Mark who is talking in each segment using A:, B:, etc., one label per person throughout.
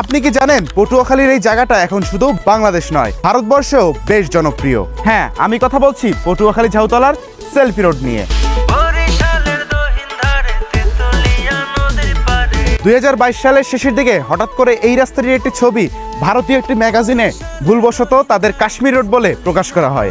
A: আপনি কি জানেন পটুয়াখালীর এই জায়গাটা এখন শুধু বাংলাদেশ নয়, ভারতবর্ষেও বেশ জনপ্রিয়। হ্যাঁ, আমি কথা বলছি পটুয়াখালী ঝাউতলার সেলফি রোড নিয়ে। 2022 সালের শেষের দিকে হঠাৎ করে এই রাস্তাটির একটি ছবি ভারতীয় একটি ম্যাগাজিনে ভুলবশত তাদের কাশ্মীর রোড বলে প্রকাশ করা হয়।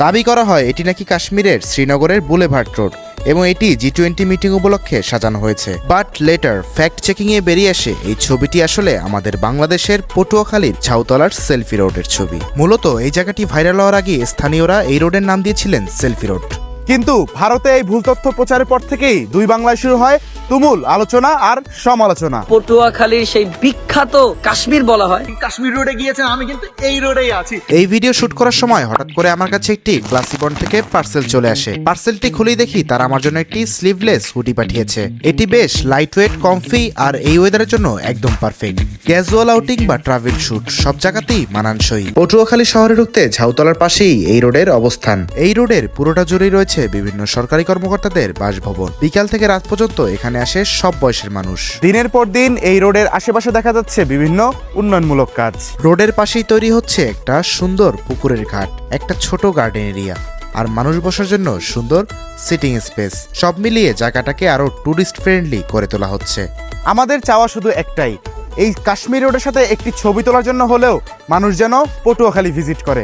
B: দাবি করা হয় এটি নাকি কাশ্মীরের শ্রীনগরের বুলেভার্ড রোড এবং এটি G20 মিটিং উপলক্ষে সাজানো হয়েছে। বাট লেটার ফ্যাক্ট চেকিং এ বেরিয়ে আসে এই ছবিটি আসলে আমাদের বাংলাদেশের পটুয়াখালীর ঝাউতলার সেলফি রোডের ছবি। মূলত এই জায়গাটি ভাইরাল হওয়ার আগে স্থানীয়রা এই রোডের নাম দিয়েছিলেন সেলফি রোড।
A: কিন্তু ভারতে এই ভুল তথ্য প্রচারের পর থেকেই দুই বাংলায় শুরু হয় তুমুল আলোচনা আর সমালোচনা।
C: পটুয়াখালীর সেই বিখ্যাত কাশ্মীর বলা হয়,
D: কাশ্মীর রোডে গিয়েছেন, আমি কিন্তু এই রোডেই আছি।
B: এই ভিডিও শুট করার সময় হঠাৎ করে আমার কাছে একটি ক্লাসিবন থেকে পার্সেল চলে আসে। পার্সেলটি খুলেই দেখি তারা আমার জন্য একটি স্লিভলেস হুডি পাঠিয়েছে। এটি বেশ লাইট ওয়েট, কমফি আর এই ওয়েদারের জন্য একদম পারফেক্ট। ক্যাজুয়াল আউটিং বা ট্রাভেল শুট সব জায়গাতেই মানানসই। পটুয়াখালী শহরে ঢুকতে ঝাউতলার পাশেই এই রোডের অবস্থান। এই রোডের পুরোটা জুড়েই রয়েছে বিভিন্ন সরকারি কর্মকর্তাদের বাসভবন। বিকাল থেকে রাত পর্যন্ত এখানে আসে সব বয়সের মানুষ।
A: দিনের পর দিন এই রোডের আশেপাশে দেখা যাচ্ছে বিভিন্ন উন্নয়নমূলক কাজ।
B: রোডের পাশেই তৈরি হচ্ছে একটা সুন্দর পুকুরের ঘাট, একটা ছোট গার্ডেন এরিয়া আর মানুষ বসার জন্য সুন্দর সিটিং স্পেস। সব মিলিয়ে জায়গাটাকে আরো টুরিস্ট ফ্রেন্ডলি করে তোলা হচ্ছে।
A: আমাদের চাওয়া শুধু একটাই, এই কাশ্মীর রোডের সাথে একটি ছবি তোলার জন্য হলেও মানুষ যেন পটুয়াখালী ভিজিট করে।